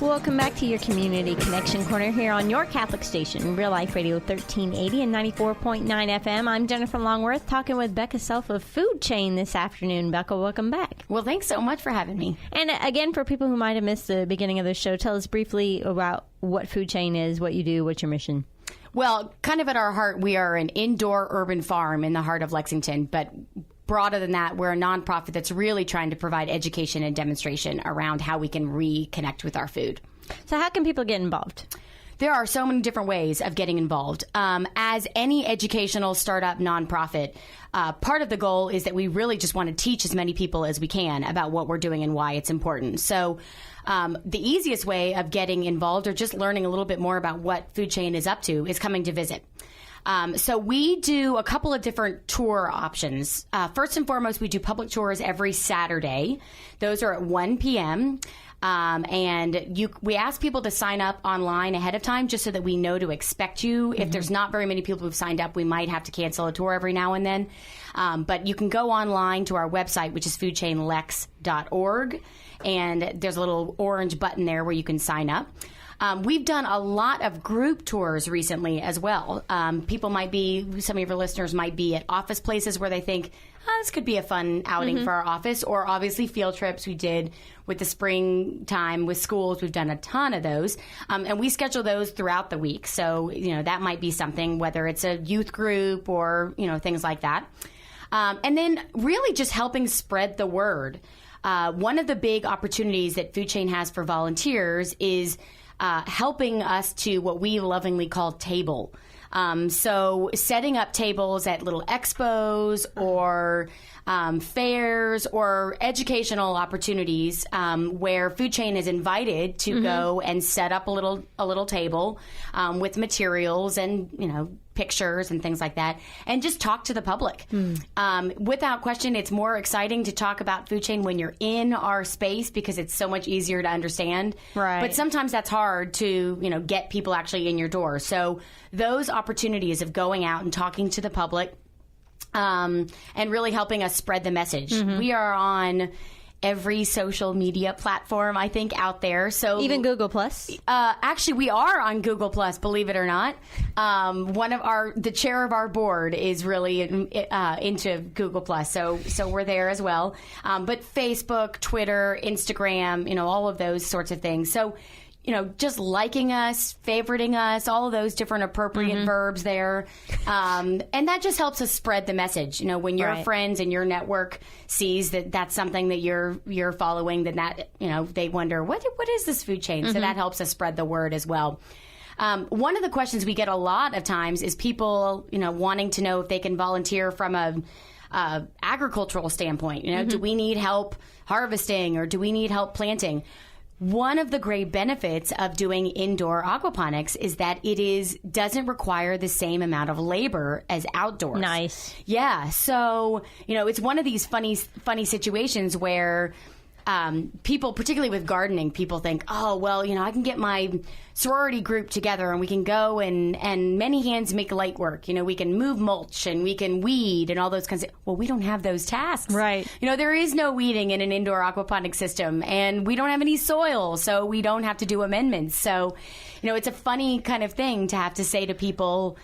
Welcome back to your Community Connection Corner here on your Catholic station, Real Life Radio 1380 and 94.9 FM. I'm Jennifer Longworth, talking with Becca Self of Food Chain this afternoon. Becca, welcome back. Well, thanks so much for having me. And again, for people who might have missed the beginning of the show, tell us briefly about what Food Chain is, what you do, what's your mission. Well, kind of at our heart, we are an indoor urban farm in the heart of Lexington, but broader than that, we're a nonprofit that's really trying to provide education and demonstration around how we can reconnect with our food. So how can people get involved? There are so many different ways of getting involved. As any educational startup nonprofit, part of the goal is that we really just want to teach as many people as we can about what we're doing and why it's important. So the easiest way of getting involved or just learning a little bit more about what Food Chain is up to is coming to visit. So we do a couple of different tour options. First and foremost, we do public tours every Saturday. Those are at 1 p.m. We ask people to sign up online ahead of time just so that we know to expect you. If there's not very many people who've signed up, we might have to cancel a tour every now and then. But you can go online to our website, which is foodchainlex.org, and there's a little orange button there where you can sign up. We've done a lot of group tours recently as well. Some of your listeners might be at office places where they think, this could be a fun outing for our office, or obviously field trips we did with the springtime with schools. We've done a ton of those. And we schedule those throughout the week. So, that might be something, whether it's a youth group or, things like that. And then really just helping spread the word. One of the big opportunities that Food Chain has for volunteers is helping us to what we lovingly call table. So setting up tables at little expos or fairs or educational opportunities where Food Chain is invited to go and set up a little table with materials and pictures and things like that, and just talk to the public. Without question, it's more exciting to talk about Food Chain when you're in our space because it's so much easier to understand. Right. But sometimes that's hard to get people actually in your door. So those opportunities of going out and talking to the public and really helping us spread the message. We are on every social media platform, I think, out there. So even Google Plus. Actually, we are on Google Plus, believe it or not. The chair of our board is really into Google Plus, so we're there as well. But Facebook, Twitter, Instagram, all of those sorts of things. So, just liking us, favoriting us, all of those different appropriate verbs there. And that just helps us spread the message. When your friends and your network sees that that's something that you're following, then that, they wonder, what is this Food Chain? So that helps us spread the word as well. One of the questions we get a lot of times is people, wanting to know if they can volunteer from a agricultural standpoint. Do we need help harvesting or do we need help planting? One of the great benefits of doing indoor aquaponics is that it doesn't require the same amount of labor as outdoors. Nice. Yeah. So, it's one of these funny situations where people, particularly with gardening, people think, I can get my sorority group together and we can go and many hands make light work. We can move mulch and we can weed and all those kinds of... Well, we don't have those tasks. Right. There is no weeding in an indoor aquaponic system, and we don't have any soil, so we don't have to do amendments. So, it's a funny kind of thing to have to say to people,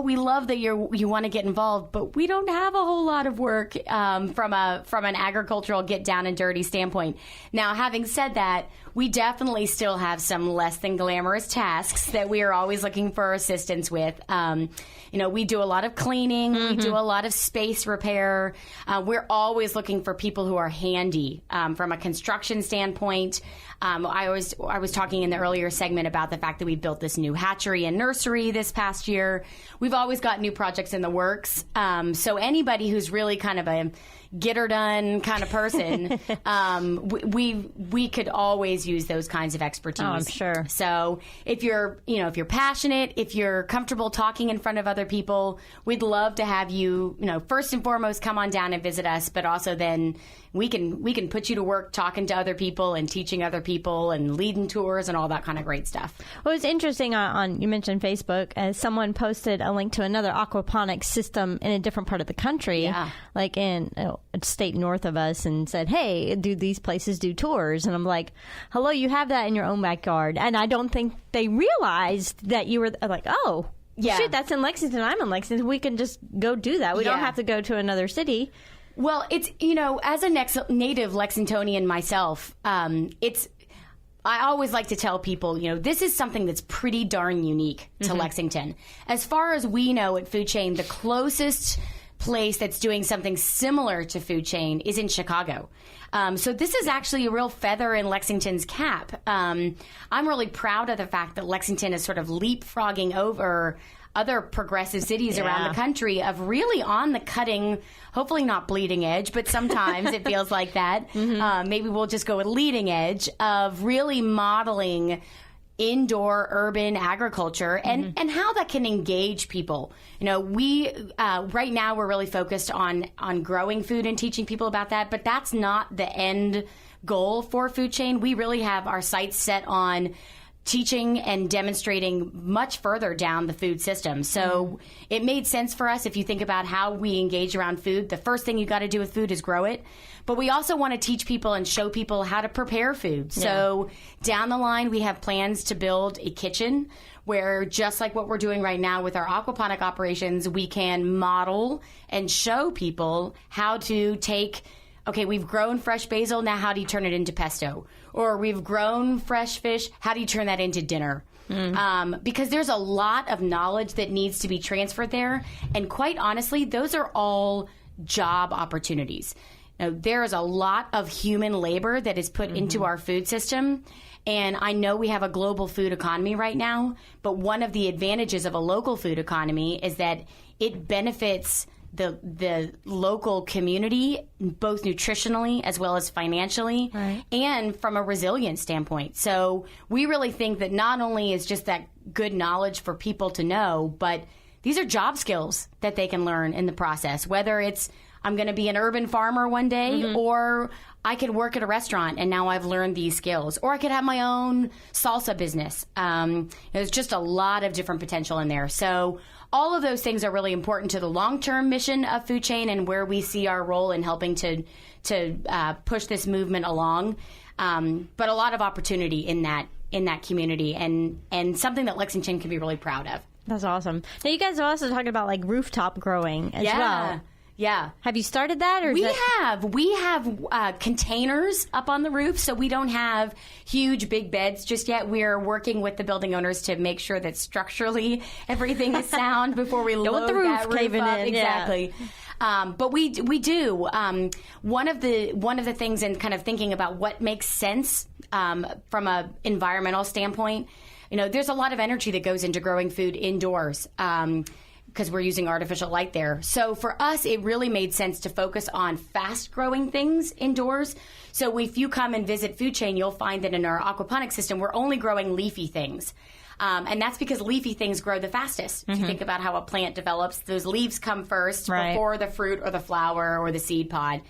we love that you want to get involved, but we don't have a whole lot of work from an agricultural get down and dirty standpoint. Now, having said that, we definitely still have some less than glamorous tasks that we are always looking for assistance with. We do a lot of cleaning. We do a lot of space repair. We're always looking for people who are handy from a construction standpoint. I was talking in the earlier segment about the fact that we built this new hatchery and nursery this past year. We've always got new projects in the works. So anybody who's really kind of a get her done kind of person, we could always use those kinds of expertise. Oh, I'm sure. So if you're passionate, if you're comfortable talking in front of other people, we'd love to have you, first and foremost, come on down and visit us, but also then we can put you to work talking to other people and teaching other people and leading tours and all that kind of great stuff. Well, it's interesting you mentioned Facebook, as someone posted a link to another aquaponics system in a different part of the country, like in a state north of us and said, hey, do these places do tours? And I'm like, hello, you have that in your own backyard. And I don't think they realized that you were like, oh, yeah, shoot, that's in Lexington. I'm in Lexington. We can just go do that. We don't have to go to another city. Well, it's, as a native Lexingtonian myself, I always like to tell people, this is something that's pretty darn unique to Lexington. As far as we know at Food Chain, the closest place that's doing something similar to Food Chain is in Chicago. So this is actually a real feather in Lexington's cap. I'm really proud of the fact that Lexington is sort of leapfrogging over other progressive cities around the country of really on the cutting, hopefully not bleeding edge, but sometimes it feels like that. Maybe we'll just go with leading edge of really modeling indoor urban agriculture and how that can engage people. We right now we're really focused on growing food and teaching people about that, but that's not the end goal for Food Chain. We really have our sights set on teaching and demonstrating much further down the food system. So it made sense for us. If you think about how we engage around food, the first thing you got to do with food is grow it. But we also want to teach people and show people how to prepare food. So down the line, we have plans to build a kitchen where, just like what we're doing right now with our aquaponic operations, we can model and show people how to take, okay, we've grown fresh basil, now how do you turn it into pesto? Or we've grown fresh fish, how do you turn that into dinner? Because there's a lot of knowledge that needs to be transferred there. And quite honestly, those are all job opportunities. There is a lot of human labor that is put into our food system. And I know we have a global food economy right now, but one of the advantages of a local food economy is that it benefits the local community, both nutritionally as well as financially, and from a resilience standpoint. So we really think that not only is just that good knowledge for people to know, but these are job skills that they can learn in the process, whether it's I'm going to be an urban farmer one day, or I could work at a restaurant and now I've learned these skills, or I could have my own salsa business. There's just a lot of different potential in there. So all of those things are really important to the long-term mission of Food Chain and where we see our role in helping to push this movement along. But a lot of opportunity in that community and something that Lexington can be really proud of. That's awesome. Now, you guys are also talking about like rooftop growing as well. Yeah. Have you started that? Or We have containers up on the roof, so we don't have huge, big beds just yet. We're working with the building owners to make sure that structurally everything is sound before we load the roof that roof caving up. in. Exactly. But we do. One of the things in kind of thinking about what makes sense from a environmental standpoint, there's a lot of energy that goes into growing food indoors. Because we're using artificial light there. So for us, it really made sense to focus on fast-growing things indoors. So if you come and visit Food Chain, you'll find that in our aquaponics system, we're only growing leafy things. And that's because leafy things grow the fastest. If you think about how a plant develops, those leaves come first before the fruit or the flower or the seed pod.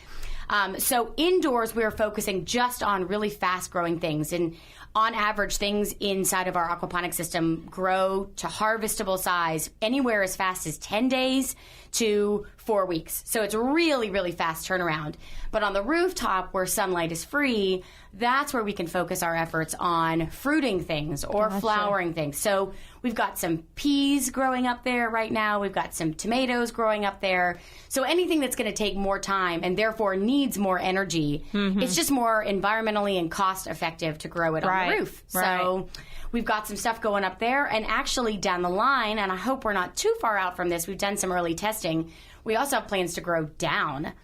So indoors, we're focusing just on really fast-growing things. And on average, things inside of our aquaponic system grow to harvestable size anywhere as fast as 10 days to 4 weeks. So it's a really, really fast turnaround. But on the rooftop where sunlight is free, that's where we can focus our efforts on fruiting things or flowering things. So we've got some peas growing up there right now. We've got some tomatoes growing up there. So anything that's going to take more time and therefore needs more energy, it's just more environmentally and cost effective to grow it on the roof. So we've got some stuff going up there. And actually down the line, and I hope we're not too far out from this, we've done some early testing. We also have plans to grow down.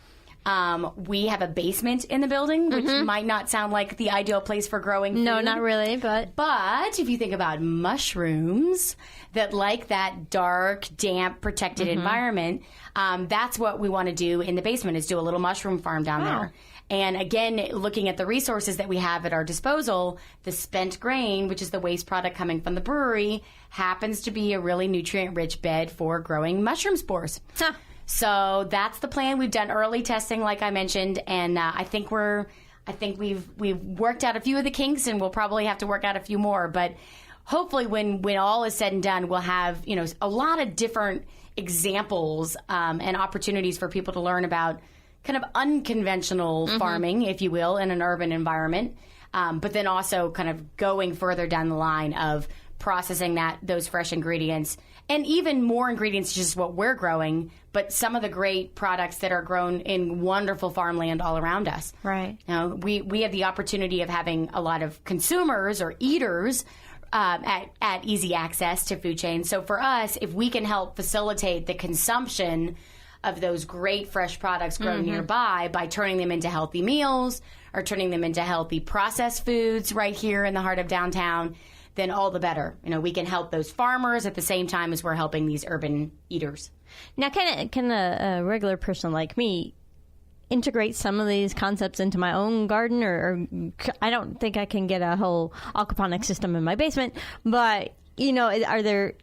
We have a basement in the building, which might not sound like the ideal place for growing food. No, not really, but if you think about mushrooms that like that dark, damp, protected environment, that's what we want to do in the basement is do a little mushroom farm down there. And again, looking at the resources that we have at our disposal, the spent grain, which is the waste product coming from the brewery, happens to be a really nutrient-rich bed for growing mushroom spores. So that's the plan. We've done early testing, like I mentioned, and I think we've worked out a few of the kinks, and we'll probably have to work out a few more. But hopefully, when all is said and done, we'll have a lot of different examples and opportunities for people to learn about kind of unconventional farming, if you will, in an urban environment. But then also kind of going further down the line of processing those fresh ingredients, and even more ingredients, just what we're growing, but some of the great products that are grown in wonderful farmland all around us. Right. We have the opportunity of having a lot of consumers or eaters at easy access to food chains. So for us, if we can help facilitate the consumption of those great fresh products grown nearby by turning them into healthy meals or turning them into healthy processed foods right here in the heart of downtown, then all the better. We can help those farmers at the same time as we're helping these urban eaters. Now, can a regular person like me integrate some of these concepts into my own garden, or I don't think I can get a whole aquaponics system in my basement, but, are there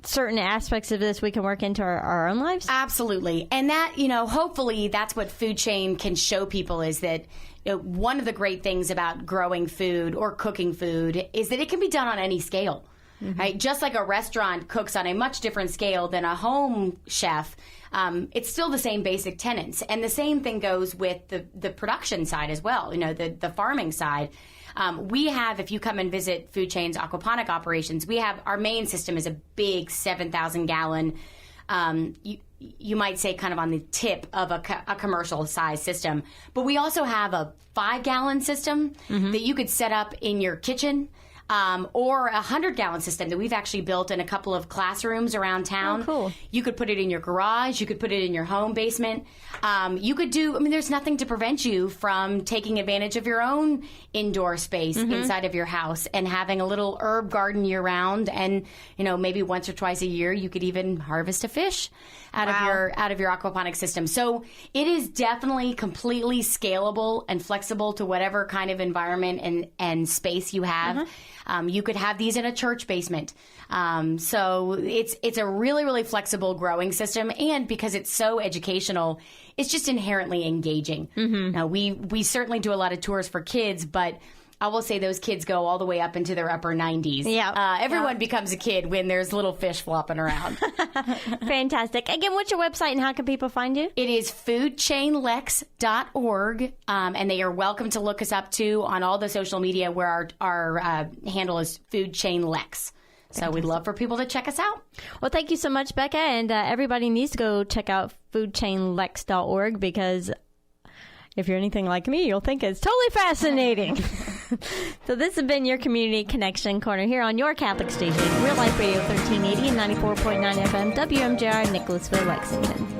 certain aspects of this we can work into our own lives? Absolutely. And that, hopefully that's what Food Chain can show people, is that one of the great things about growing food or cooking food is that it can be done on any scale. Right? Just like a restaurant cooks on a much different scale than a home chef, it's still the same basic tenets. And the same thing goes with the production side as well, the farming side. We have, if you come and visit Food Chain's aquaponic operations, we have, our main system is a big 7,000 gallon, you might say kind of on the tip of a commercial size system. But we also have a 5-gallon system that you could set up in your kitchen. Or a 100-gallon system that we've actually built in a couple of classrooms around town. Oh, cool. You could put it in your garage. You could put it in your home basement. You could there's nothing to prevent you from taking advantage of your own indoor space inside of your house and having a little herb garden year-round. And, maybe once or twice a year, you could even harvest a fish out of your aquaponic system. So it is definitely completely scalable and flexible to whatever kind of environment and space you have. You could have these in a church basement. So it's a really, really flexible growing system. And because it's so educational, it's just inherently engaging. Now, we certainly do a lot of tours for kids, but I will say those kids go all the way up into their upper 90s. Yeah. Everyone becomes a kid when there's little fish flopping around. Fantastic. Again, what's your website and how can people find you? It is foodchainlex.org, and they are welcome to look us up too on all the social media where our handle is foodchainlex. So we'd love for people to check us out. Well, thank you so much, Becca, and everybody needs to go check out foodchainlex.org because if you're anything like me, you'll think it's totally fascinating. So this has been your Community Connection Corner here on your Catholic station, Real Life Radio 1380 and 94.9 FM, WMJR, Nicholasville, Lexington.